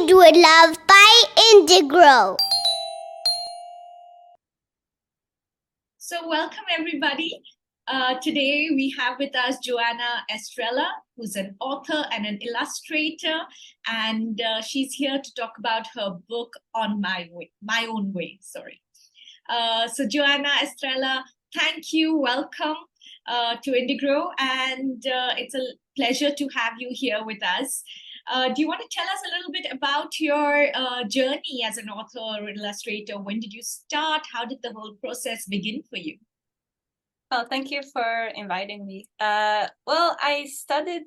Made with Love by Indigrow. So welcome everybody. Today we have with us Joana Estrela, who's an author and an illustrator, and she's here to talk about her book On My Own Way. So Joana Estrela, thank you. Welcome to Indigrow, and it's a pleasure to have you here with us. Do you want to tell us a little bit about your journey as an author or illustrator? When did you start? How did the whole process begin for you? Well, thank you for inviting me. Well, I studied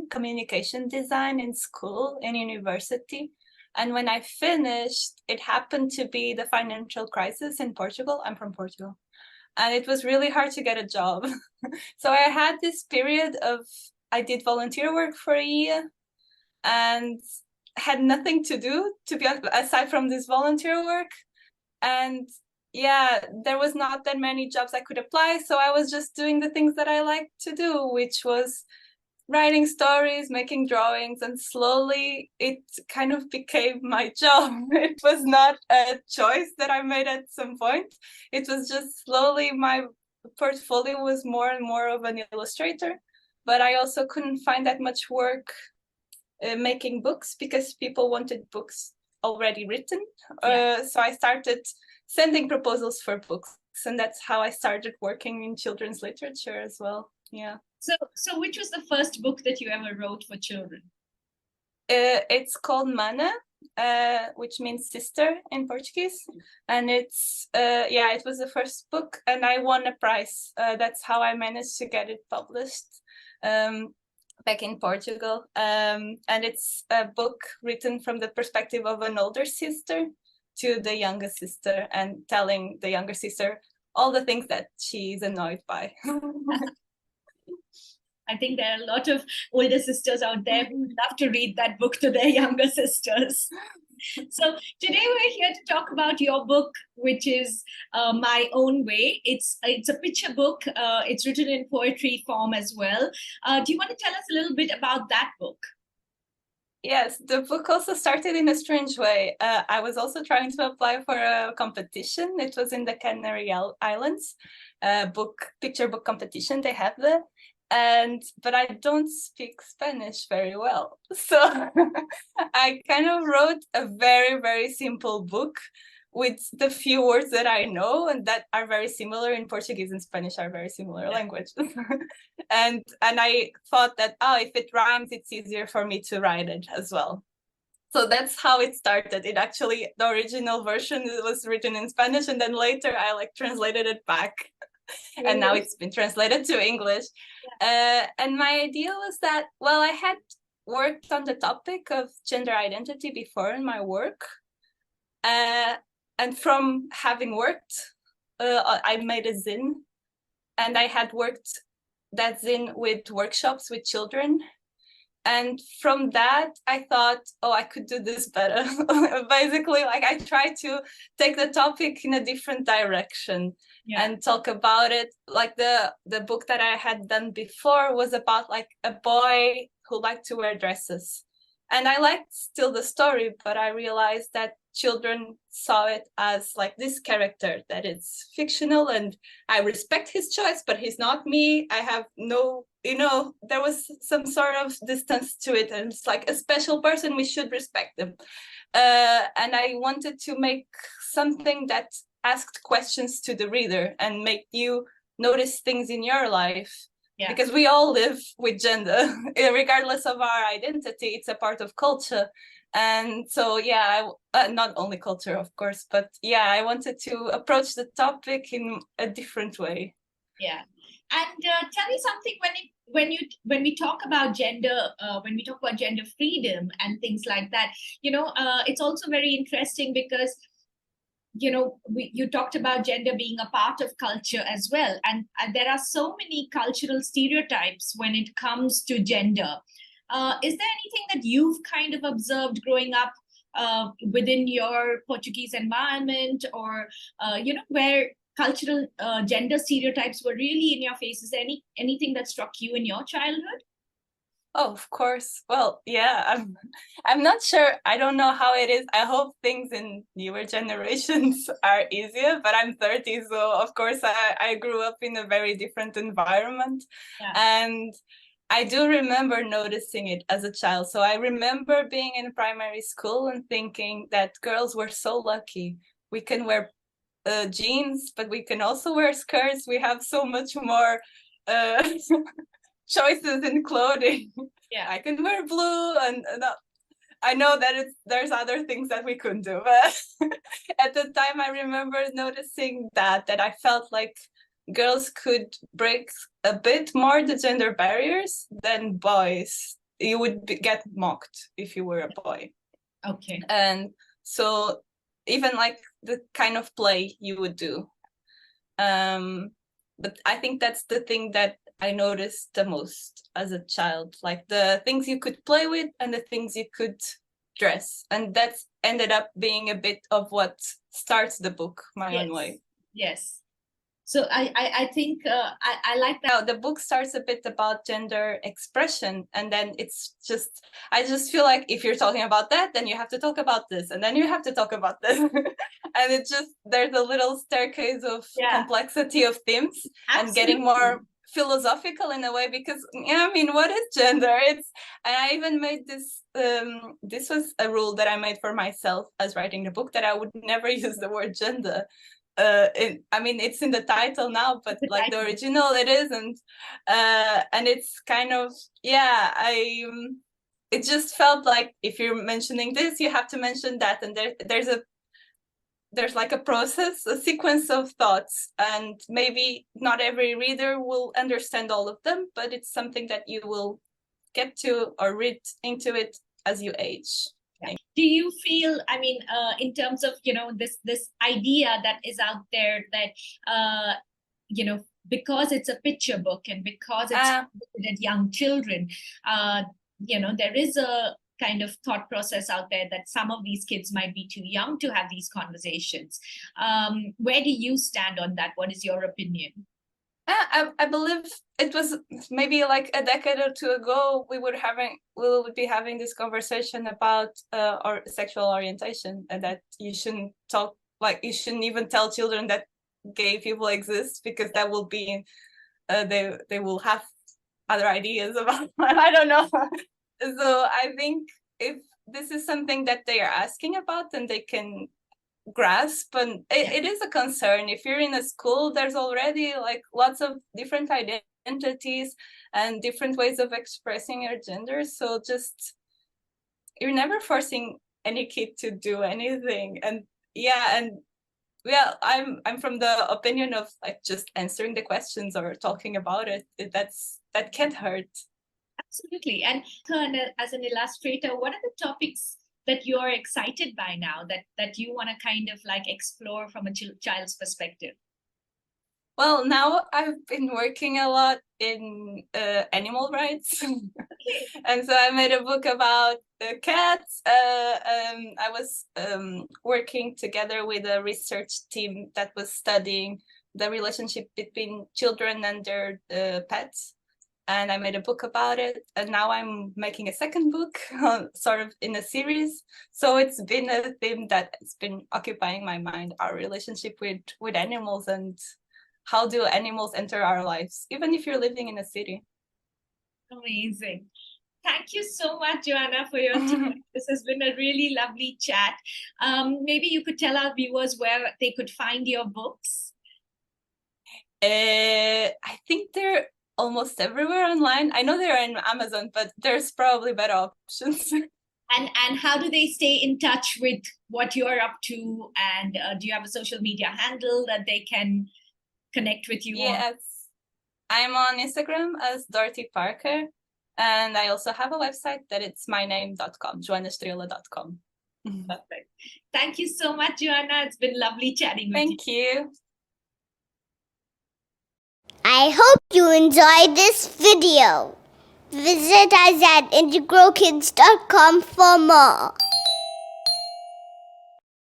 communication design in school, in university. And when I finished, it happened to be the financial crisis in Portugal. I'm from Portugal. And it was really hard to get a job. So I had this period I did volunteer work for a year and had nothing to do, to be honest, aside from this volunteer work. And yeah, there was not that many jobs I could apply. So I was just doing the things that I like to do, which was writing stories, making drawings, and slowly it kind of became my job. It was not a choice that I made at some point. It was just slowly my portfolio was more and more of an illustrator, but I also couldn't find that much work making books because people wanted books already written. So I started sending proposals for books, and that's how I started working in children's literature as well. Yeah. So which was the first book that you ever wrote for children? It's called Mana, which means sister in Portuguese, and it's it was the first book, and I won a prize. That's how I managed to get it published back in Portugal. And it's a book written from the perspective of an older sister to the younger sister, and telling the younger sister all the things that she's annoyed by. I think there are a lot of older sisters out there who would love to read that book to their younger sisters. So today we're here to talk about your book, which is My Own Way. It's a picture book. It's written in poetry form as well. Do you want to tell us a little bit about that book? Yes, the book also started in a strange way. I was also trying to apply for a competition. It was in the Canary Islands, picture book competition they have there. But I don't speak Spanish very well. So I kind of wrote a very, very simple book with the few words that I know, and that are very similar in Portuguese and Spanish are very similar languages. and I thought that, if it rhymes, it's easier for me to write it as well. So that's how it started. The original version was written in Spanish, and then later I translated it back. And now it's been translated to English. And my idea was that, I had worked on the topic of gender identity before in my work. And from having worked, I made a zine, and I had worked that zine with workshops with children. And from that, I thought, I could do this better. Basically, I tried to take the topic in a different direction and talk about it. Like the book that I had done before was about a boy who liked to wear dresses. And I liked still the story, but I realized that children saw it as this character that is fictional, and I respect his choice, but he's not me. I have no, there was some sort of distance to it, and it's a special person, we should respect them. And I wanted to make something that asked questions to the reader and make you notice things in your life. Yeah. Because we all live with gender, regardless of our identity. It's a part of culture. And so, not only culture, of course, but I wanted to approach the topic in a different way. Yeah. And tell me something, when we talk about gender, when we talk about gender freedom and things like that, it's also very interesting because you talked about gender being a part of culture as well. And there are so many cultural stereotypes when it comes to gender. Is there anything that you've kind of observed growing up within your Portuguese environment, or, where cultural gender stereotypes were really in your face? Is there anything that struck you in your childhood? Oh, of course. Well, yeah, I'm not sure. I don't know how it is. I hope things in newer generations are easier, but I'm 30, so of course I grew up in a very different environment. Yeah. And I do remember noticing it as a child. So I remember being in primary school and thinking that girls were so lucky. We can wear jeans, but we can also wear skirts. We have so much more choices in clothing. Yeah. I can wear blue, and I know that there's other things that we couldn't do, but at the time I remember noticing that I felt like girls could break a bit more the gender barriers than boys. You would get mocked if you were a boy. Okay. And so even like the kind of play you would do. But I think that's the thing that I noticed the most as a child, like the things you could play with and the things you could dress. And that's ended up being a bit of what starts the book, My Own Way. Yes. So I think I like that. Now the book starts a bit about gender expression, and then I just feel like if you're talking about that, then you have to talk about this, and then you have to talk about this. And it's just, there's a little staircase of complexity of themes. Absolutely. And getting more philosophical in a way, because I mean, what is gender? And I even made this this was a rule that I made for myself as writing the book, that I would never use the word gender. I mean, it's in the title now, but like the original it isn't, and it's kind of, yeah, it just felt like if you're mentioning this, you have to mention that, and there's like a process, a sequence of thoughts, and maybe not every reader will understand all of them, but it's something that you will get to or read into it as you age. Do you feel, I mean, in terms of, this idea that is out there that, because it's a picture book and because it's targeted at young children, there is a kind of thought process out there that some of these kids might be too young to have these conversations. Where do you stand on that? What is your opinion? I believe it was maybe like a decade or two ago, we would be having this conversation about our sexual orientation, and that you shouldn't talk, like you shouldn't even tell children that gay people exist, because that will be they will have other ideas about I don't know. So I think if this is something that they are asking about, then they can grasp, and it is a concern. If you're in a school, there's already like lots of different identities and different ways of expressing your gender, so just you're never forcing any kid to do anything. And I'm from the opinion of like just answering the questions or talking about it. That can't hurt. Absolutely. And as an illustrator, what are the topics that you're excited by now, that you want to kind of like explore from a child's perspective? Well, now I've been working a lot in animal rights. And so I made a book about cats. I was working together with a research team that was studying the relationship between children and their pets. And I made a book about it, and now I'm making a second book, sort of in a series. So it's been a theme that's been occupying my mind, our relationship with animals, and how do animals enter our lives, even if you're living in a city. Amazing. Thank you so much, Joana, for your time. This has been a really lovely chat. Maybe you could tell our viewers where they could find your books. I think they're almost everywhere online. I know they're on Amazon, but there's probably better options. And how do they stay in touch with what you're up to? And do you have a social media handle that they can connect with you on? Yes, I'm on Instagram as Dorothy Parker, and I also have a website that it's myname.com, joanaestrela.com. Perfect. Thank you so much, Joana. It's been lovely chatting with you. Thank you. I hope you enjoyed this video. Visit us at indigrowkids.com for more.